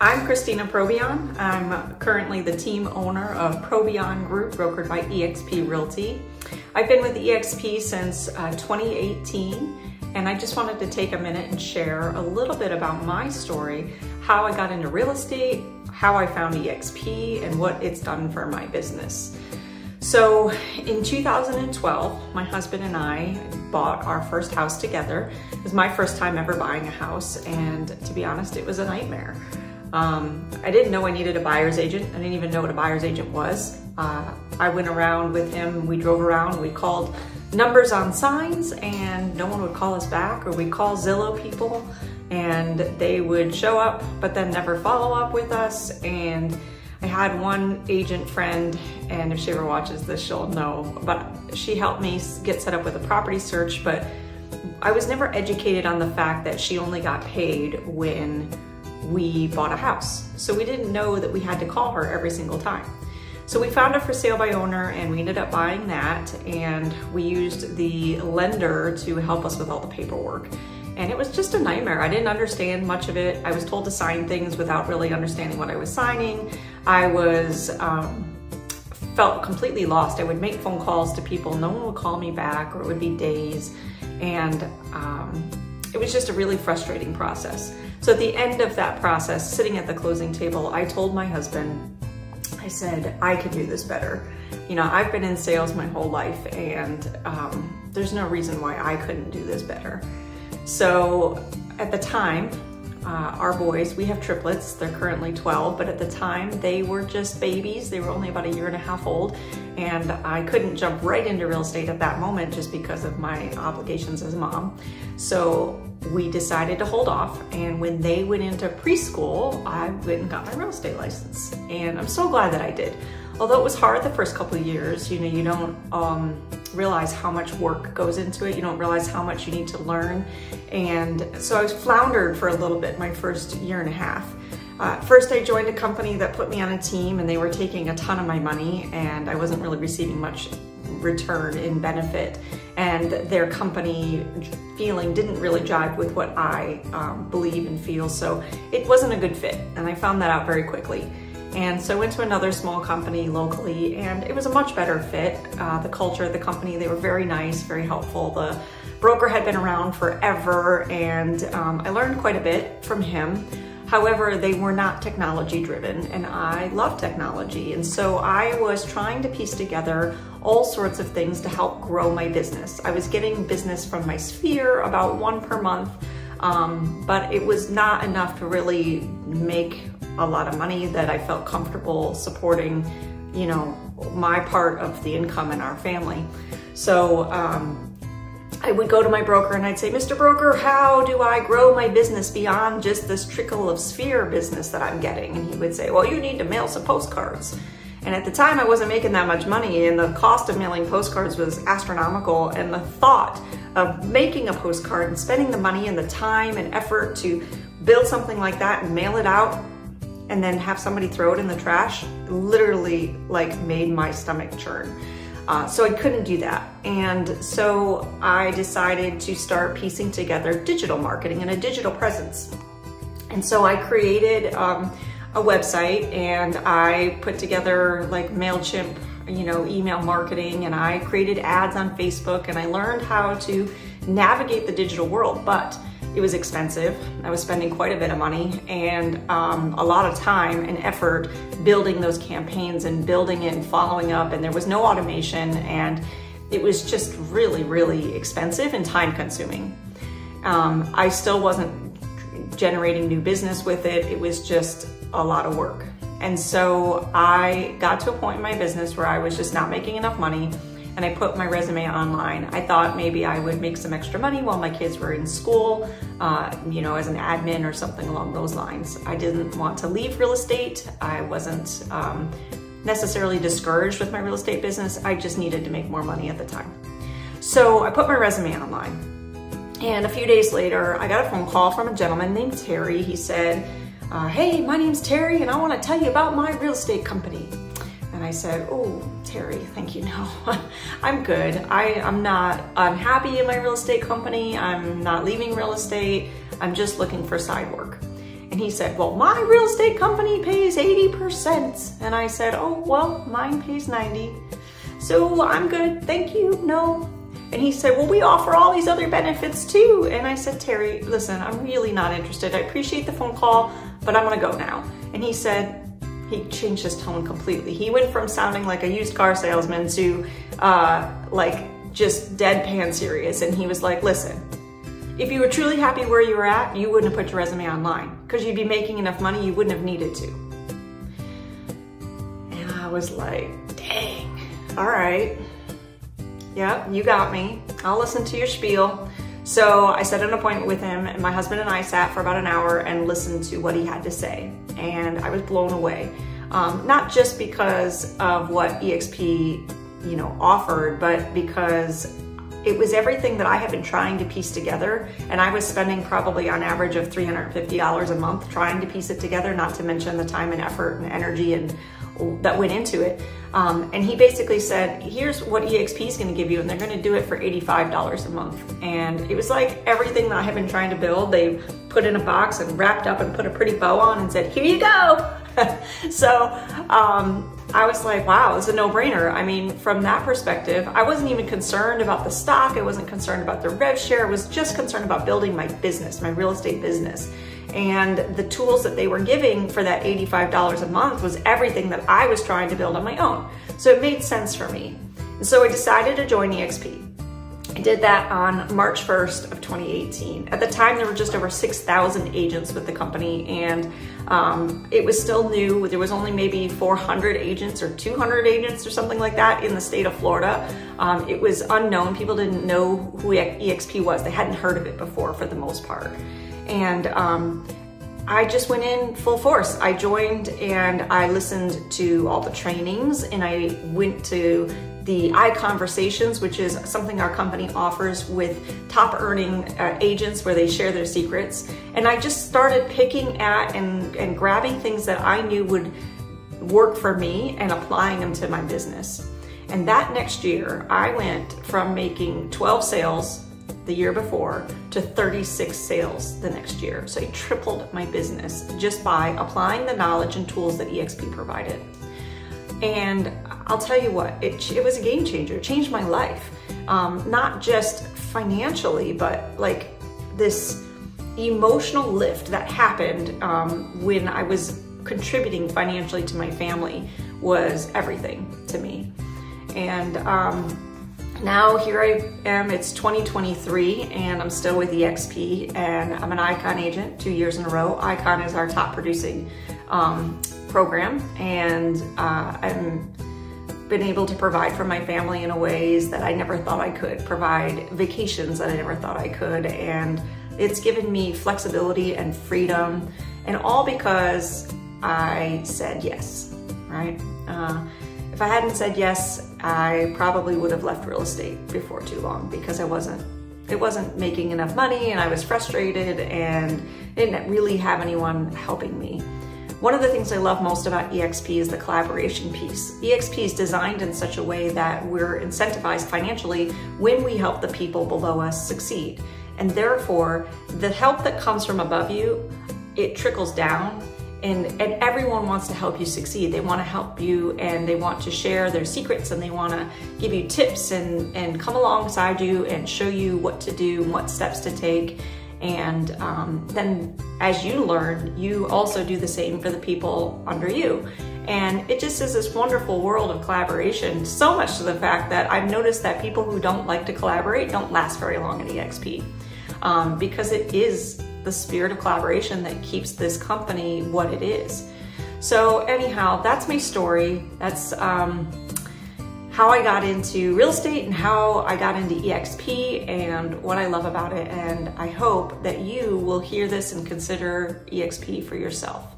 I'm Christina Probeyahn. I'm currently the team owner of Probeyahn Group, brokered by EXP Realty. I've been with EXP since 2018, and I just wanted to take a minute and share a little bit about my story, how I got into real estate, how I found EXP, and what it's done for my business. So in 2012, my husband and I bought our first house together. It was my first time ever buying a house, and to be honest, it was a nightmare. I didn't know I needed a buyer's agent. I didn't even know what a buyer's agent was. I went around with him, we drove around, we called numbers on signs and no one would call us back, or we'd call Zillow people and they would show up but then never follow up with us. And I had one agent friend, and if she ever watches this, she'll know, but she helped me get set up with a property search, but I was never educated on the fact that she only got paid when we bought a house. So we didn't know that we had to call her every single time. So we found a for sale by owner and we ended up buying that, and we used the lender to help us with all the paperwork. And it was just a nightmare. I didn't understand much of it. I was told to sign things without really understanding what I was signing. I felt completely lost. I would make phone calls to people, no one would call me back, or it would be days. And it was just a really frustrating process. So at the end of that process, sitting at the closing table, I told my husband, I said, I could do this better. You know, I've been in sales my whole life, and there's no reason why I couldn't do this better. So at the time, our boys, we have triplets, they're currently 12, but at the time they were just babies. They were only about 1.5 years old, and I couldn't jump right into real estate at that moment just because of my obligations as a mom. So we decided to hold off, and when they went into preschool, I went and got my real estate license, and I'm so glad that I did. Although it was hard the first couple of years, you know, you don't realize how much work goes into it. You don't realize how much you need to learn. And so I was floundered for a little bit my first 1.5 years. First, I joined a company that put me on a team, and they were taking a ton of my money, and I wasn't really receiving much return in benefit. And their company feeling didn't really jive with what I believe and feel. So it wasn't a good fit. And I found that out very quickly. And so I went to another small company locally, and it was a much better fit. The culture of the company, they were very nice, very helpful. The broker had been around forever, and I learned quite a bit from him. However, they were not technology driven, and I love technology. And so I was trying to piece together all sorts of things to help grow my business. I was getting business from my sphere, about 1 per month, but it was not enough to really make a lot of money that I felt comfortable supporting, you know, my part of the income in our family. So I would go to my broker and I'd say, Mr. Broker, how do I grow my business beyond just this trickle of sphere business that I'm getting? And he would say, well, you need to mail some postcards. And at the time I wasn't making that much money, and the cost of mailing postcards was astronomical. And the thought of making a postcard and spending the money and the time and effort to build something like that and mail it out and then have somebody throw it in the trash literally like made my stomach churn. So I couldn't do that. And so I decided to start piecing together digital marketing and a digital presence. And so I created a website, and I put together like MailChimp, you know, email marketing, and I created ads on Facebook, and I learned how to navigate the digital world, but it was expensive. I was spending quite a bit of money and a lot of time and effort building those campaigns and building it and following up, and there was no automation, and it was just really, really expensive and time consuming. I still wasn't generating new business with it. It was just a lot of work. And so I got to a point in my business where I was just not making enough money, and I put my resume online. I thought maybe I would make some extra money while my kids were in school, you know, as an admin or something along those lines. I didn't want to leave real estate. I wasn't necessarily discouraged with my real estate business. I just needed to make more money at the time. So I put my resume online. And a few days later, I got a phone call from a gentleman named Terry. He said, hey, my name's Terry, and I want to tell you about my real estate company. And I said, oh, Terry, thank you, no, I'm good. I'm not unhappy in my real estate company. I'm not leaving real estate. I'm just looking for side work. And he said, well, my real estate company pays 80%. And I said, oh, well, mine pays 90. So I'm good, thank you, no. And he said, well, we offer all these other benefits too. And I said, Terry, listen, I'm really not interested. I appreciate the phone call, but I'm gonna go now. And he said, he changed his tone completely. He went from sounding like a used car salesman to like just deadpan serious. And he was like, listen, if you were truly happy where you were at, you wouldn't have put your resume online because you'd be making enough money, you wouldn't have needed to. And I was like, dang, all right. Yeah, you got me. I'll listen to your spiel. So I set an appointment with him, and my husband and I sat for about an hour and listened to what he had to say. And I was blown away. Not just because of what EXP, offered, but because it was everything that I had been trying to piece together. And I was spending probably on average of $350 a month trying to piece it together, not to mention the time and effort and energy and that went into it. And he basically said, here's what EXP is going to give you, and they're going to do it for $85 a month. And it was like everything that I had been trying to build, they put in a box and wrapped up and put a pretty bow on and said, here you go. So I was like, wow, it's a no-brainer. I mean, from that perspective, I wasn't even concerned about the stock. I wasn't concerned about the rev share. I was just concerned about building my business, my real estate business. And the tools that they were giving for that $85 a month was everything that I was trying to build on my own. So it made sense for me. And so I decided to join EXP. I did that on March 1st of 2018. At the time, there were just over 6,000 agents with the company, and it was still new. There was only maybe 400 agents or 200 agents or something like that in the state of Florida. It was unknown. People didn't know who EXP was. They hadn't heard of it before for the most part. And I just went in full force. I joined and I listened to all the trainings, and I went to the iConversations, which is something our company offers with top earning agents where they share their secrets. And I just started picking at and grabbing things that I knew would work for me and applying them to my business. And that next year, I went from making 12 sales the year before to 36 sales the next year. So I tripled my business just by applying the knowledge and tools that EXP provided. And I'll tell you what, it was a game changer. It changed my life. Not just financially, but like this emotional lift that happened when I was contributing financially to my family was everything to me. And now here I am, it's 2023, and I'm still with EXP, and I'm an Icon agent 2 years in a row. Icon is our top producing program, and I've been able to provide for my family in ways that I never thought I could, provide vacations that I never thought I could, and it's given me flexibility and freedom, and all because I said yes, right? If I hadn't said yes, I probably would have left real estate before too long, because it wasn't making enough money, and I was frustrated and didn't really have anyone helping me. One of the things I love most about EXP is the collaboration piece. EXP is designed in such a way that we're incentivized financially when we help the people below us succeed. And therefore, the help that comes from above you, it trickles down, and everyone wants to help you succeed. They want to help you, and they want to share their secrets, and they want to give you tips and come alongside you and show you what to do and what steps to take. And then as you learn, you also do the same for the people under you. And it just is this wonderful world of collaboration, so much to the fact that I've noticed that people who don't like to collaborate don't last very long at EXP, because it is the spirit of collaboration that keeps this company what it is. So anyhow, that's my story. That's how I got into real estate and how I got into EXP and what I love about it. And I hope that you will hear this and consider EXP for yourself.